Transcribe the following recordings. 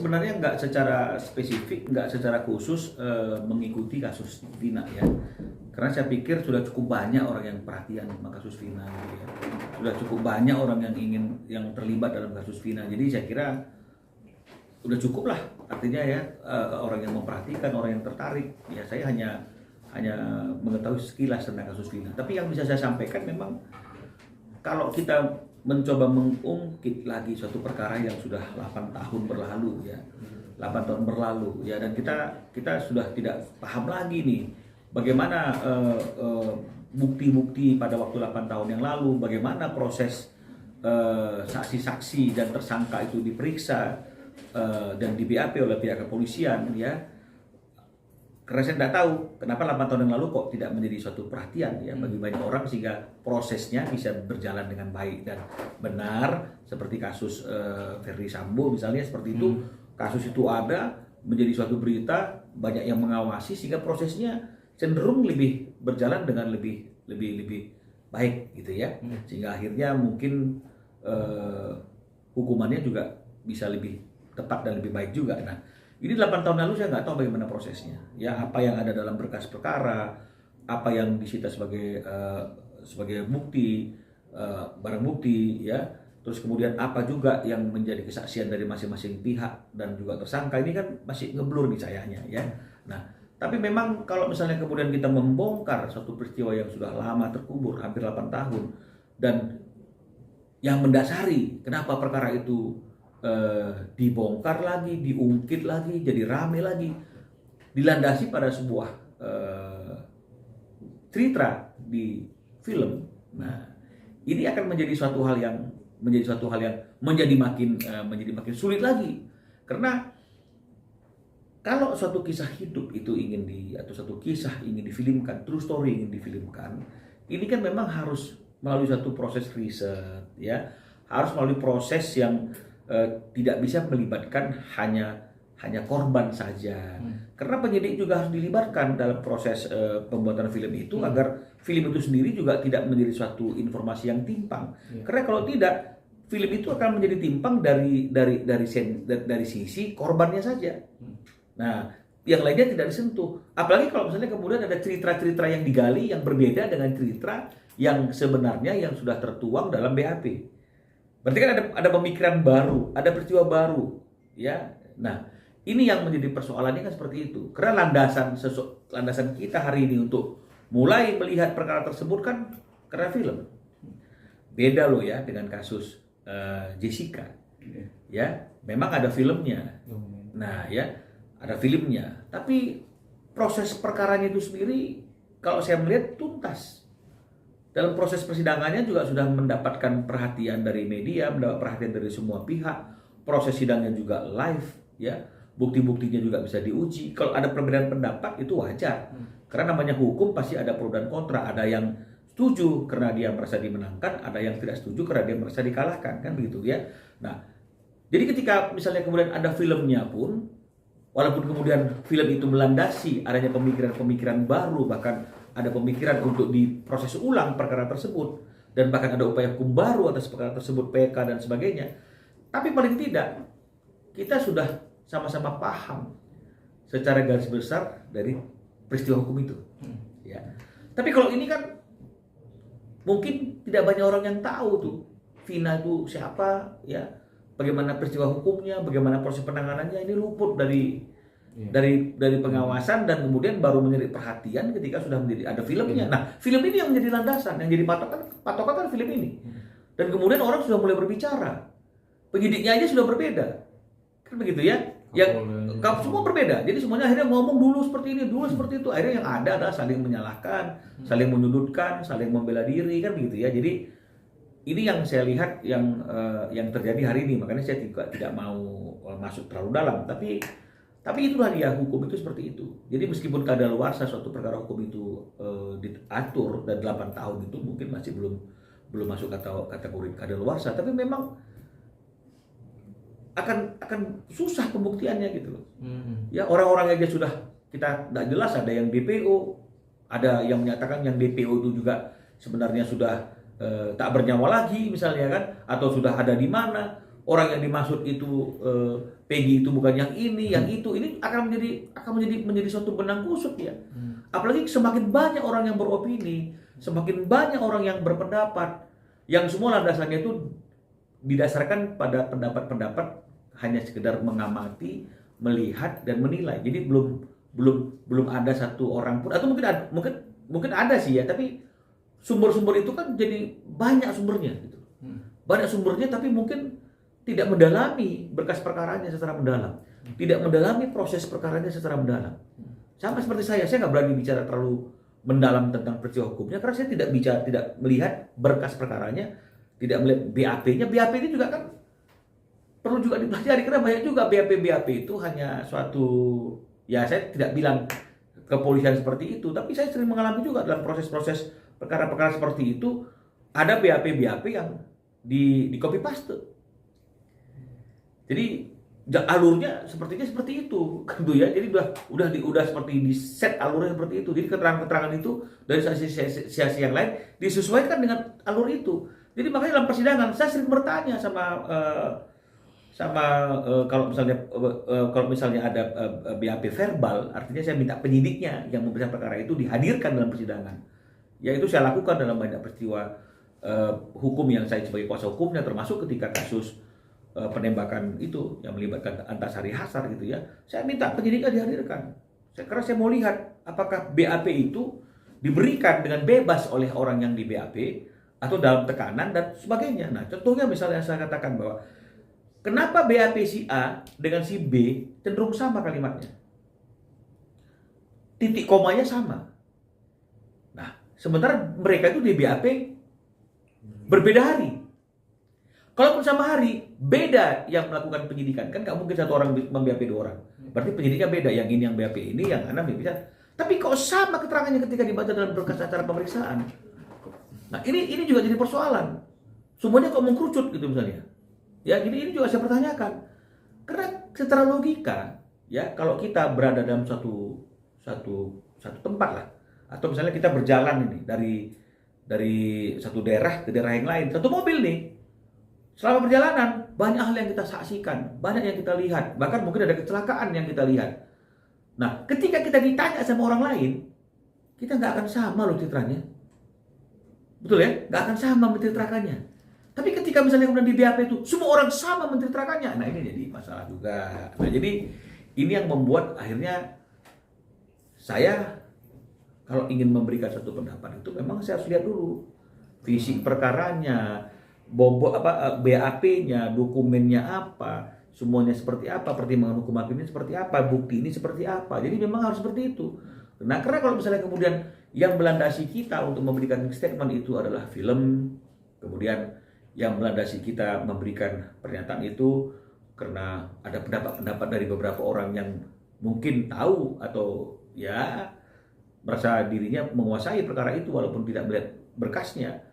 sebenarnya nggak secara spesifik, nggak secara khusus mengikuti kasus Vina ya. Karena saya pikir sudah cukup banyak orang yang perhatian sama kasus Vina gitu ya. Sudah cukup banyak orang yang terlibat dalam kasus Vina. Jadi saya kira udah cukup lah, artinya ya orang yang memperhatikan, orang yang tertarik. Ya saya hanya mengetahui sekilas tentang kasus Vina. Tapi yang bisa saya sampaikan memang kalau kita mencoba mengungkit lagi suatu perkara yang sudah 8 tahun berlalu ya. 8 tahun berlalu ya, dan kita sudah tidak paham lagi nih bagaimana bukti-bukti pada waktu 8 tahun yang lalu, bagaimana proses saksi-saksi dan tersangka itu diperiksa dan di BAP oleh pihak kepolisian ya. Karena saya tidak tahu kenapa 8 tahun yang lalu kok tidak menjadi suatu perhatian ya bagi banyak orang, sehingga prosesnya bisa berjalan dengan baik dan benar, seperti kasus Ferdy Sambo misalnya seperti itu. Kasus itu ada menjadi suatu berita, banyak yang mengawasi sehingga prosesnya cenderung lebih berjalan dengan lebih baik gitu ya. Sehingga akhirnya mungkin hukumannya juga bisa lebih tepat dan lebih baik juga. Nah, ini 8 tahun lalu saya nggak tahu bagaimana prosesnya. Ya, apa yang ada dalam berkas perkara, apa yang disita sebagai bukti, barang bukti, ya. Terus kemudian apa juga yang menjadi kesaksian dari masing-masing pihak dan juga tersangka. Ini kan masih ngeblur nih sayangnya, ya. Nah, tapi memang kalau misalnya kemudian kita membongkar suatu peristiwa yang sudah lama terkubur, hampir 8 tahun, dan yang mendasari kenapa perkara itu dibongkar lagi, diungkit lagi, jadi rame lagi, dilandasi pada sebuah cerita di film. Nah, ini akan menjadi suatu hal yang menjadi makin sulit lagi, karena kalau suatu kisah hidup itu atau suatu kisah ingin difilmkan, true story ingin difilmkan, ini kan memang harus melalui satu proses riset, ya, harus melalui proses yang tidak bisa melibatkan hanya korban saja. Karena penyidik juga harus dilibatkan dalam proses pembuatan film itu agar film itu sendiri juga tidak menjadi suatu informasi yang timpang. Karena kalau tidak, film itu akan menjadi timpang dari sisi korbannya saja. Nah, yang lainnya tidak disentuh. Apalagi kalau misalnya kemudian ada cerita-cerita yang digali yang berbeda dengan cerita yang sebenarnya yang sudah tertuang dalam BAP. Berarti kan ada pemikiran baru, ada peristiwa baru, ya. Nah, ini yang menjadi persoalannya kan seperti itu. Karena landasan kita hari ini untuk mulai melihat perkara tersebut kan karena film. Beda loh ya dengan kasus Jessica. Ya, memang ada filmnya. Nah, ya, ada filmnya. Tapi proses perkaranya itu sendiri kalau saya melihat tuntas. Dalam proses persidangannya juga sudah mendapatkan perhatian dari media, mendapat perhatian dari semua pihak. Proses sidangnya juga live, ya. Bukti-buktinya juga bisa diuji. Kalau ada perbedaan pendapat itu wajar. Karena namanya hukum pasti ada pro dan kontra. Ada yang setuju karena dia merasa dimenangkan, ada yang tidak setuju karena dia merasa dikalahkan, kan begitu ya. Nah, jadi ketika misalnya kemudian ada filmnya pun, walaupun kemudian film itu melandasi adanya pemikiran-pemikiran baru, bahkan ada pemikiran untuk diproses ulang perkara tersebut, dan bahkan ada upaya hukum baru atas perkara tersebut, PK dan sebagainya. Tapi paling tidak kita sudah sama-sama paham secara garis besar dari peristiwa hukum itu. Ya. Tapi kalau ini kan mungkin tidak banyak orang yang tahu tuh Vina itu siapa, ya, bagaimana peristiwa hukumnya, bagaimana proses penanganannya, ini luput dari pengawasan, dan kemudian baru menjadi perhatian ketika sudah menjadi ada filmnya. Nah, film ini yang menjadi landasan, yang jadi patokan kan film ini. Dan kemudian orang sudah mulai berbicara. Penyidiknya aja sudah berbeda. Kan begitu ya? Yang semua berbeda. Jadi semuanya akhirnya ngomong dulu seperti ini, dulu seperti itu. Akhirnya yang ada adalah saling menyalahkan, saling menyudutkan, saling membela diri, kan begitu ya. Jadi ini yang saya lihat yang terjadi hari ini. Makanya saya juga tidak mau masuk terlalu dalam, tapi itulah dia, hukum itu seperti itu. Jadi meskipun kadaluarsa suatu perkara hukum itu diatur, dan 8 tahun itu mungkin masih belum masuk kategori kadaluarsa, tapi memang akan susah pembuktiannya gitu loh. Ya, orang-orang aja sudah kita tidak jelas, ada yang DPO, ada yang menyatakan yang DPO itu juga sebenarnya sudah tak bernyawa lagi misalnya kan, atau sudah ada di mana. orang yang dimaksud itu Peggy itu bukan yang ini akan menjadi suatu benang kusut ya. Apalagi semakin banyak orang yang beropini, semakin banyak orang yang berpendapat, yang semua landasannya itu didasarkan pada pendapat-pendapat hanya sekedar mengamati, melihat dan menilai. Jadi belum ada satu orang pun, atau mungkin ada sih ya, tapi sumber-sumber itu kan jadi banyak sumbernya gitu. Banyak sumbernya tapi mungkin tidak mendalami berkas perkaranya secara mendalam, tidak mendalami proses perkaranya secara mendalam. Sama seperti saya nggak berani bicara terlalu mendalam tentang peristiwa hukumnya karena saya tidak melihat berkas perkaranya, tidak melihat BAP-nya. BAP ini juga kan perlu juga dipelajari karena banyak juga BAP itu hanya suatu, ya saya tidak bilang kepolisian seperti itu, tapi saya sering mengalami juga dalam proses-proses perkara-perkara seperti itu ada BAP yang di copy paste. Jadi alurnya sepertinya seperti itu, gitu ya. Jadi udah seperti di set alurnya seperti itu. Jadi keterangan-keterangan itu dari saksi yang lain disesuaikan dengan alur itu. Jadi makanya dalam persidangan saya sering bertanya kalau misalnya ada BAP verbal, artinya saya minta penyidiknya yang memeriksa perkara itu dihadirkan dalam persidangan. Ya itu saya lakukan dalam banyak peristiwa hukum yang saya sebagai kuasa hukumnya, termasuk ketika kasus penembakan itu yang melibatkan Antasari Hasar gitu ya. Saya minta penyidiknya dihadirkan. Karena saya mau lihat apakah BAP itu diberikan dengan bebas oleh orang yang di BAP atau dalam tekanan dan sebagainya. Nah, contohnya misalnya saya katakan bahwa kenapa BAP si A dengan si B cenderung sama kalimatnya? Titik komanya sama. Nah, sementara mereka itu di BAP berbeda hari. Kalaupun sama hari, beda yang melakukan penyidikan. Kan nggak mungkin satu orang mem-BAP dua orang. Berarti penyidiknya beda. Yang ini yang BAP ini, yang anak bisa. Tapi kok sama keterangannya ketika dibaca dalam berkas acara pemeriksaan? Nah, ini juga jadi persoalan. Semuanya kok mengkerucut gitu misalnya. Ya, jadi ini juga saya pertanyakan. Karena secara logika, ya kalau kita berada dalam satu tempat lah, atau misalnya kita berjalan ini dari satu daerah ke daerah yang lain, satu mobil nih. Selama perjalanan, banyak hal yang kita saksikan, banyak yang kita lihat, bahkan mungkin ada kecelakaan yang kita lihat. Nah, ketika kita ditanya sama orang lain, kita nggak akan sama loh citranya. Betul ya? Nggak akan sama menceritakannya. Tapi ketika misalnya kemudian di BAP itu, semua orang sama menceritakannya. Nah, ini jadi masalah juga. Nah, jadi ini yang membuat akhirnya saya kalau ingin memberikan satu pendapat itu memang saya harus lihat dulu fisik perkaranya, BAP-nya, dokumennya apa, semuanya seperti apa, pertimbangan hukum hakimnya seperti apa, bukti ini seperti apa. Jadi memang harus seperti itu. Nah, karena kalau misalnya kemudian yang melandasi kita untuk memberikan statement itu adalah film, kemudian yang melandasi kita memberikan pernyataan itu karena ada pendapat-pendapat dari beberapa orang yang mungkin tahu atau ya merasa dirinya menguasai perkara itu walaupun tidak melihat berkasnya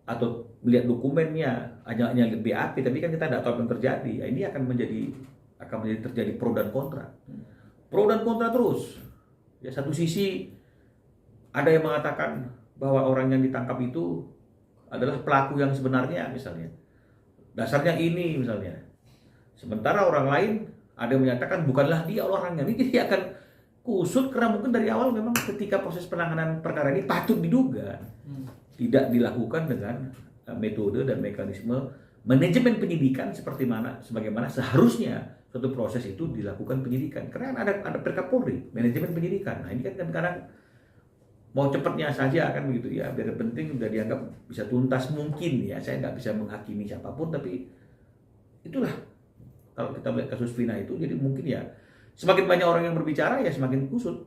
atau melihat dokumennya, hanya BAP, tapi kan kita tidak tahu apa yang terjadi. Ya, ini akan menjadi terjadi pro dan kontra. Pro dan kontra terus. Ya, satu sisi ada yang mengatakan bahwa orang yang ditangkap itu adalah pelaku yang sebenarnya misalnya. Dasarnya ini misalnya. Sementara orang lain ada yang menyatakan bukanlah dia orangnya. Ini jadi akan kusut karena mungkin dari awal memang ketika proses penanganan perkara ini patut diduga tidak dilakukan dengan metode dan mekanisme manajemen penyidikan sebagaimana seharusnya suatu proses itu dilakukan penyidikan. Karena ada Perkapolri, manajemen penyidikan. Nah, ini kan kadang-kadang mau cepatnya saja kan begitu ya, biar penting udah dianggap bisa tuntas mungkin ya. Saya nggak bisa menghakimi siapapun, tapi itulah kalau kita melihat kasus Vina itu, jadi mungkin ya semakin banyak orang yang berbicara ya semakin kusut.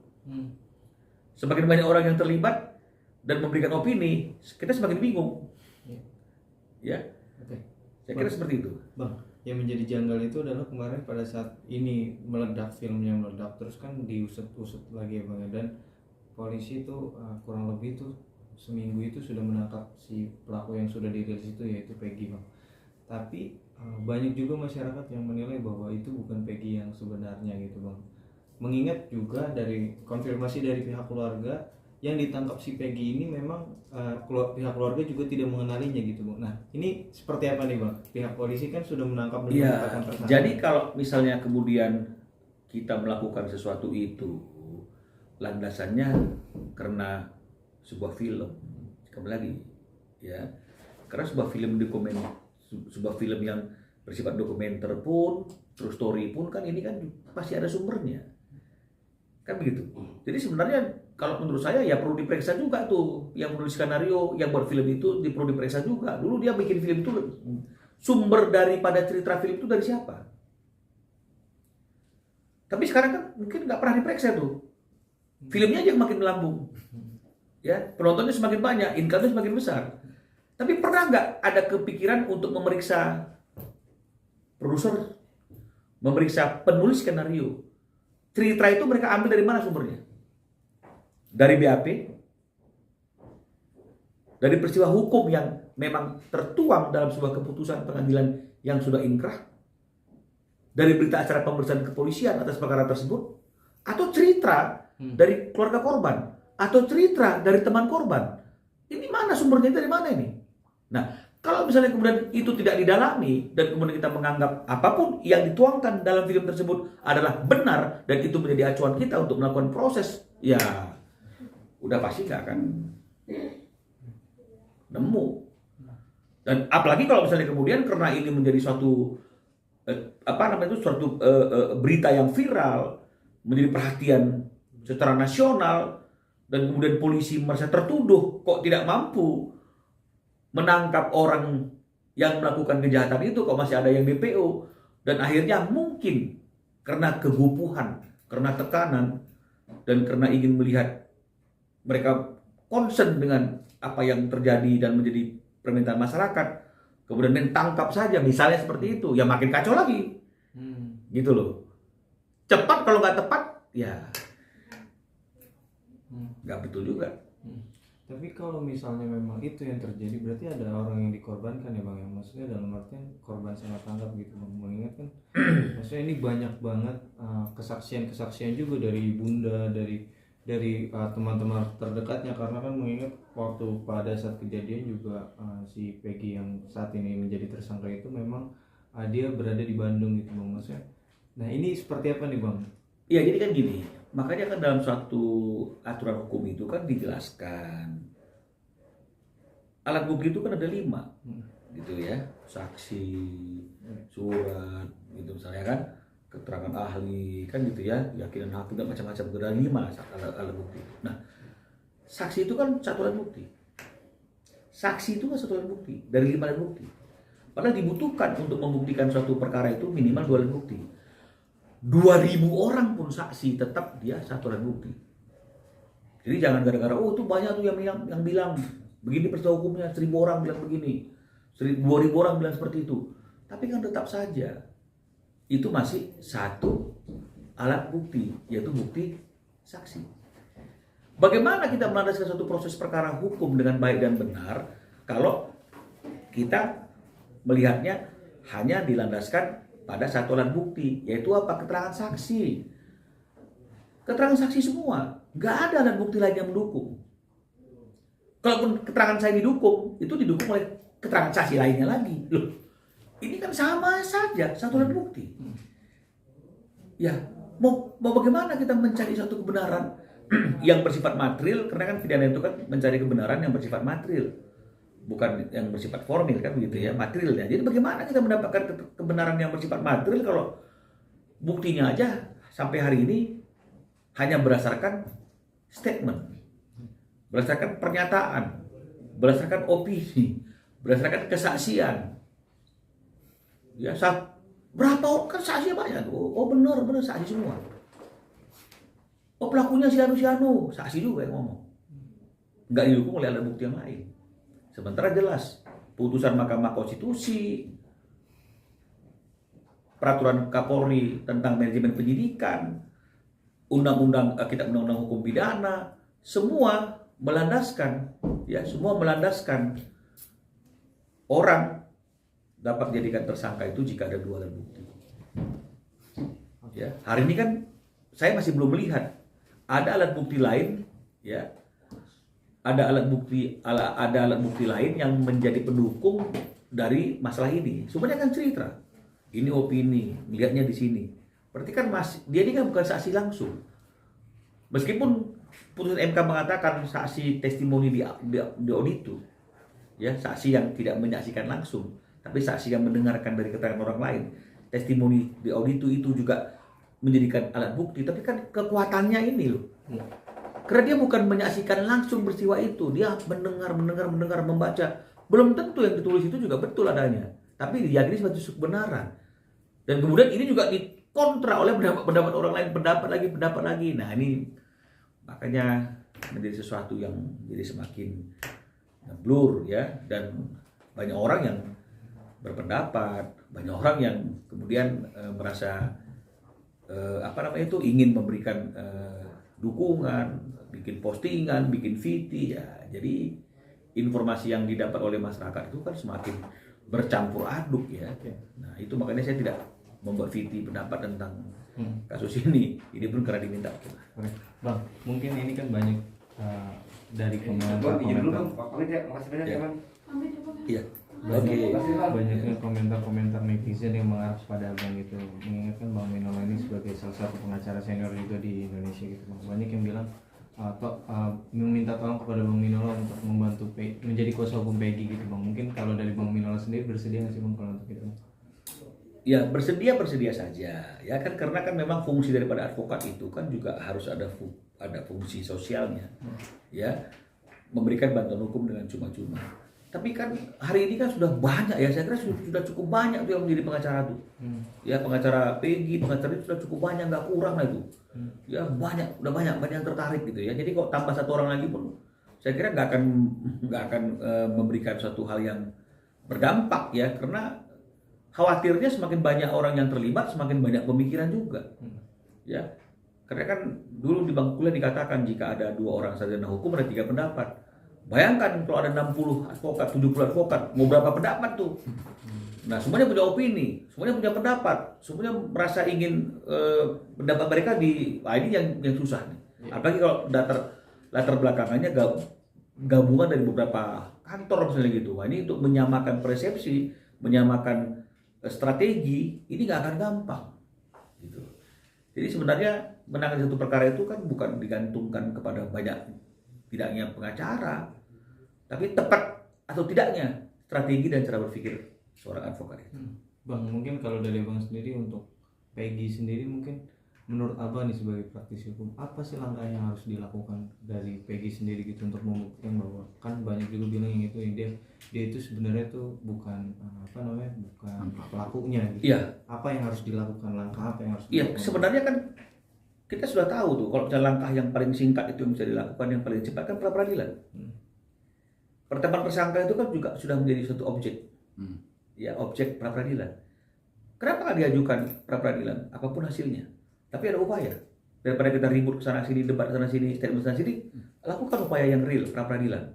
Semakin banyak orang yang terlibat dan memberikan opini, kita semakin bingung. Ya. Oke. Saya kira seperti itu. Bang, yang menjadi janggal itu adalah kemarin pada saat ini meledak, filmnya meledak, terus kan diusut-usut lagi ya Bang, dan polisi itu kurang lebih tuh seminggu itu sudah menangkap si pelaku yang sudah dirilis itu, yaitu Peggy Bang. Tapi banyak juga masyarakat yang menilai bahwa itu bukan Peggy yang sebenarnya gitu Bang. Mengingat juga dari konfirmasi dari pihak keluarga yang ditangkap si Peggy ini memang pihak keluarga juga tidak mengenalinya gitu Bang. Nah ini seperti apa nih Bang? Pihak polisi kan sudah menangkap dan Iya, menetapkan tersangka. jadi kalau misalnya kemudian kita melakukan sesuatu itu landasannya karena sebuah film, kembali lagi ya, karena sebuah film yang bersifat dokumenter pun, true story pun kan ini kan pasti ada sumbernya, kan begitu. Jadi sebenarnya kalau menurut saya ya perlu diperiksa juga tuh yang menulis skenario, yang buat film itu perlu diperiksa juga. Dulu dia bikin film itu sumber daripada cerita film itu dari siapa? Tapi sekarang kan mungkin nggak pernah diperiksa tuh. Filmnya aja makin melambung, ya penontonnya semakin banyak, income-nya semakin besar. Tapi pernah nggak ada kepikiran untuk memeriksa produser, memeriksa penulis skenario? Cerita itu mereka ambil dari mana sumbernya? Dari BAP, dari peristiwa hukum yang memang tertuang dalam sebuah keputusan pengadilan yang sudah inkrah, dari berita acara pemeriksaan kepolisian atas perkara tersebut, atau cerita dari keluarga korban, atau cerita dari teman korban. Ini mana sumbernya, dari mana ini? Nah, kalau misalnya kemudian itu tidak didalami dan kemudian kita menganggap apapun yang dituangkan dalam film tersebut adalah benar dan itu menjadi acuan kita untuk melakukan proses, ya udah pasti nggak akan nemu. Dan apalagi kalau misalnya kemudian karena ini menjadi suatu suatu berita yang viral, menjadi perhatian secara nasional, dan kemudian polisi merasa tertuduh kok tidak mampu menangkap orang yang melakukan kejahatan itu, kok masih ada yang DPO, dan akhirnya mungkin karena kegupuhan, karena tekanan, dan karena ingin melihat mereka concern dengan apa yang terjadi dan menjadi permintaan masyarakat, kemudian ditangkap saja, misalnya seperti itu, ya makin kacau lagi, gitu loh. Cepat kalau nggak tepat, ya nggak betul juga. Tapi kalau misalnya memang itu yang terjadi, berarti ada orang yang dikorbankan ya Bang, yang maksudnya dalam artian korban salah tangkap gitu Bang. Mengingat kan maksudnya ini banyak banget kesaksian juga dari bunda, dari teman-teman terdekatnya, karena kan mengingat waktu pada saat kejadian juga si Peggy yang saat ini menjadi tersangka itu memang dia berada di Bandung gitu Bang, maksudnya. Nah ini seperti apa nih Bang? Ya jadi kan gini, makanya kan dalam suatu aturan hukum itu kan dijelaskan alat bukti itu kan ada 5, gitu ya, saksi, surat, gitu misalnya kan, keterangan ahli, kan gitu ya, keyakinan hakim dan macam-macam, ada 5 alat bukti. Nah, saksi itu kan satu alat bukti. Saksi itu kan satu alat bukti dari 5 alat bukti. Padahal dibutuhkan untuk membuktikan suatu perkara itu minimal 2 alat bukti. 2.000 orang pun saksi tetap dia satu alat bukti. Jadi jangan gara-gara itu banyak tuh yang bilang begini peristiwa hukumnya, 1.000 orang bilang begini, 2.000 orang bilang seperti itu. Tapi kan tetap saja itu masih satu alat bukti, yaitu bukti saksi. Bagaimana kita melandaskan suatu proses perkara hukum dengan baik dan benar kalau kita melihatnya hanya dilandaskan pada satu alat bukti, yaitu apa? Keterangan saksi. Keterangan saksi semua, nggak ada alat bukti lain yang mendukung. Kalaupun keterangan saya didukung, itu didukung oleh keterangan saksi lainnya lagi. Loh, ini kan sama saja satu alat bukti. Ya, mau bagaimana kita mencari suatu kebenaran yang bersifat material, karena kan pidana itu kan mencari kebenaran yang bersifat material, bukan yang bersifat formil, kan begitu ya, materialnya. Jadi bagaimana kita mendapatkan kebenaran yang bersifat material kalau buktinya aja sampai hari ini hanya berdasarkan statement, berdasarkan pernyataan, berdasarkan opini, berdasarkan kesaksian. Ya, berapa kan saksi banyak. Oh benar saksi semua. Oh pelakunya si anu, saksi juga yang ngomong. Nggak didukung oleh alat bukti yang lain. Sementara jelas putusan Mahkamah Konstitusi, peraturan Kapolri tentang manajemen penyidikan, undang-undang hukum pidana, semua melandaskan orang dapat dijadikan tersangka itu jika ada 2 alat bukti. Ya, hari ini kan saya masih belum melihat ada alat bukti lain, ya, ada alat bukti lain yang menjadi pendukung dari masalah ini. Semuanya kan cerita. Ini opini, lihatnya di sini. Berarti kan dia ini kan bukan saksi langsung. Meskipun putusan MK mengatakan saksi testimoni di auditu, ya saksi yang tidak menyaksikan langsung, tapi saksi yang mendengarkan dari keterangan orang lain, testimoni di auditu itu juga menjadikan alat bukti. Tapi kan kekuatannya ini loh. Karena dia bukan menyaksikan langsung peristiwa itu, dia mendengar, membaca. Belum tentu yang ditulis itu juga betul adanya, tapi diyakini sebagai kebenaran. Dan kemudian ini juga dikontra oleh pendapat orang lain, pendapat lagi. Nah ini makanya menjadi sesuatu yang jadi semakin blur ya, dan banyak orang yang berpendapat, banyak orang yang kemudian merasa ingin memberikan dukungan, bikin postingan, bikin VT ya. Jadi informasi yang didapat oleh masyarakat itu kan semakin bercampur aduk ya. Nah itu makanya saya tidak membuat VT pendapat tentang kasus ini. Ini pun karena diminta. Bang, mungkin ini kan banyak dari komentar. Iya. Banyaknya komentar netizen yang mengarah pada Bang gitu, mengingatkan Bang Minola ini sebagai salah satu pengacara senior juga di Indonesia gitu Bang. Banyak yang bilang meminta tolong kepada Bang Minola untuk membantu menjadi kuasa hukum Peggy gitu Bang. Mungkin kalau dari Bang Minola sendiri bersedia nggak sih Bang kalau untuk itu? Ya bersedia saja ya kan, karena kan memang fungsi daripada advokat itu kan juga harus ada fungsi sosialnya ya, memberikan bantuan hukum dengan cuma-cuma. Tapi kan hari ini kan sudah banyak ya, saya kira sudah cukup banyak tuh yang menjadi pengacara tuh. Ya pengacara Peggy, pengacara itu sudah cukup banyak, nggak kurang lah itu. Ya udah banyak yang tertarik gitu ya. Jadi kok tambah satu orang lagi pun saya kira nggak akan memberikan suatu hal yang berdampak ya, karena khawatirnya semakin banyak orang yang terlibat, semakin banyak pemikiran juga. Ya, karena kan dulu di bangku kuliah dikatakan jika ada 2 orang sarjana hukum ada 3 pendapat. Bayangkan kalau ada 60 advokat, 70 advokat, mau berapa pendapat tuh? Nah, semuanya punya opini, semuanya punya pendapat, semuanya merasa ingin pendapat mereka ini yang susah nih. Apalagi kalau latar belakangannya gabungan dari beberapa kantor misalnya gitu. Wah, ini untuk menyamakan persepsi, menyamakan strategi, ini nggak akan gampang. Gitu. Jadi sebenarnya menangani satu perkara itu kan bukan digantungkan kepada tidaknya pengacara, tapi tepat atau tidaknya strategi dan cara berpikir seorang advokat itu. Bang, mungkin kalau dari Bang sendiri untuk Peggy sendiri, mungkin menurut Abang nih sebagai praktisi hukum, apa sih langkah yang harus dilakukan dari Peggy sendiri gitu untuk membuktikan bahwa kan banyak juga bilang yang itu dia itu sebenarnya tuh bukan bukan pelakunya gitu. Iya. Apa yang harus dilakukan, langkah apa yang harus dilakukan? Iya, dilakukan? sebenarnya kan kita sudah tahu tuh kalau langkah yang paling singkat itu yang bisa dilakukan, yang paling cepat kan pra peradilan. Penetapan tersangka itu kan juga sudah menjadi suatu objek. Ya, objek pra peradilan. Kenapa nggak diajukan pra peradilan apapun hasilnya? Tapi ada upaya. Daripada kita ribut ke sana sini, debat sana sini, statement sana sini, lakukan upaya yang real pra peradilan.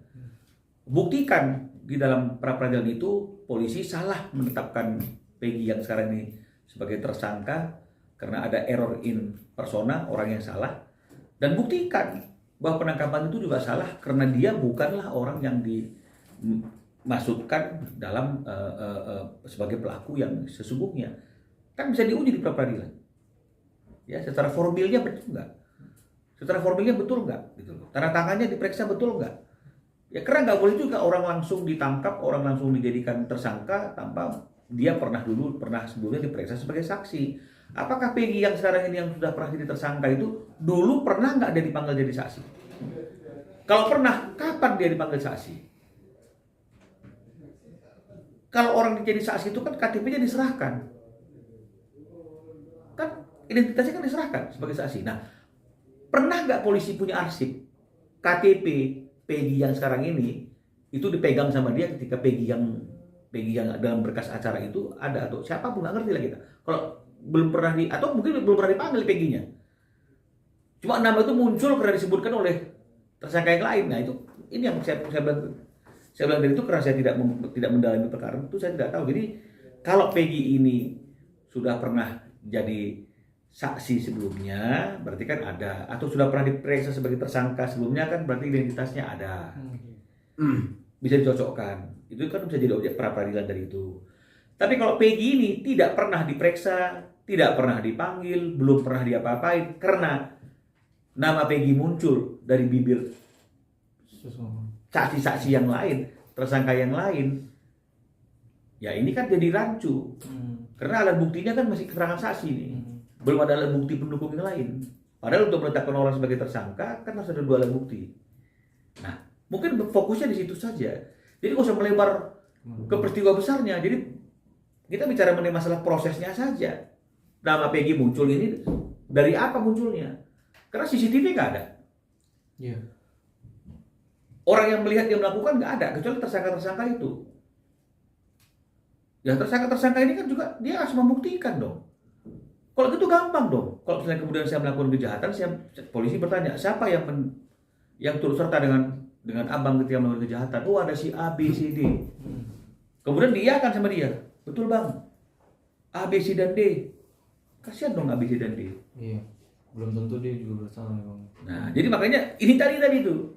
Buktikan di dalam pra peradilan itu polisi salah menetapkan Peggy yang sekarang ini sebagai tersangka karena ada error in persona, orang yang salah, dan buktikan bahwa penangkapan itu juga salah karena dia bukanlah orang yang dimaksudkan dalam sebagai pelaku yang sesungguhnya. Kan bisa diuji di pra peradilan. Ya, secara formilnya betul nggak? Secara formilnya betul nggak? Gitu loh. Tanda tangannya diperiksa betul nggak? Ya karena nggak boleh juga orang langsung ditangkap, orang langsung dijadikan tersangka tanpa dia pernah sebelumnya diperiksa sebagai saksi. Apakah Peggy yang sekarang ini yang sudah pernah jadi tersangka itu dulu pernah nggak dia dipanggil jadi saksi? Kalau pernah, kapan dia dipanggil saksi? Kalau orang jadi saksi itu kan KTP-nya diserahkan. Kan identitasnya kan diserahkan sebagai saksi. Nah, pernah nggak polisi punya arsip KTP Peggy yang sekarang ini itu dipegang sama dia ketika Peggy yang dalam berkas acara itu ada, atau siapapun nggak ngerti lah kita. Kalau belum pernah atau mungkin belum pernah dipanggil Peggy-nya. Cuma nama itu muncul karena disebutkan oleh tersangka yang lain. Nah, ini yang saya bilang dari itu karena saya tidak mendalami perkara itu, saya tidak tahu. Jadi kalau Peggy ini sudah pernah jadi saksi sebelumnya, berarti kan ada, atau sudah pernah diperiksa sebagai tersangka sebelumnya kan berarti identitasnya ada. Bisa dicocokkan. Itu kan bisa jadi objek pra peradilan dari itu. Tapi kalau Peggy ini tidak pernah diperiksa, tidak pernah dipanggil, belum pernah diapa-apain karena nama Peggy muncul dari bibir saksi-saksi yang lain, tersangka yang lain. Ya ini kan jadi rancu. Karena alat buktinya kan masih keterangan saksi nih. Belum ada alat bukti pendukung yang lain. Padahal untuk menetapkan orang sebagai tersangka kan harus ada 2 alat bukti. Nah, mungkin fokusnya di situ saja. Jadi nggak usah melebar ke peristiwa besarnya. Jadi kita bicara mengenai masalah prosesnya saja. Nama Peggy muncul ini dari apa munculnya? Karena CCTV nggak ada. Iya. Orang yang melihat dia melakukan nggak ada, kecuali tersangka-tersangka itu. Ya tersangka-tersangka ini kan juga dia harus membuktikan dong. Kalau gitu gampang dong. Kalau misalnya kemudian saya melakukan kejahatan, polisi bertanya siapa yang turut serta dengan abang ketika melakukan kejahatan. Oh ada si A, B, C, D. Kemudian dia akan sama dia. Betul bang. A, B, C, dan D. Kasihan dong A, B, C, dan D. Iya. Belum tentu dia juga bersalah bang. Nah jadi makanya ini tadi itu.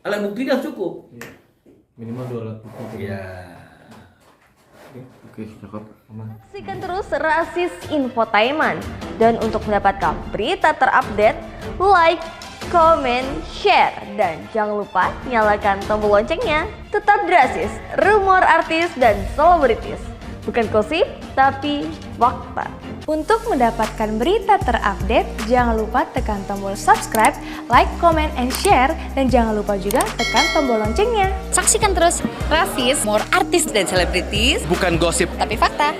Alat bukti harus cukup. Iya. Minimal 2 alat bukti. Iya. Oke, cakep. Aman. Saksikan terus Rasis Infotainment. Dan untuk mendapatkan berita terupdate, like, comment, share. Dan jangan lupa nyalakan tombol loncengnya. Tetap Rasis, rumor artis dan selebritis. Bukan gosip, tapi fakta. Untuk mendapatkan berita terupdate, jangan lupa tekan tombol subscribe, like, comment, and share. Dan jangan lupa juga tekan tombol loncengnya. Saksikan terus Rasis, more artis dan selebritis, bukan gosip tapi fakta.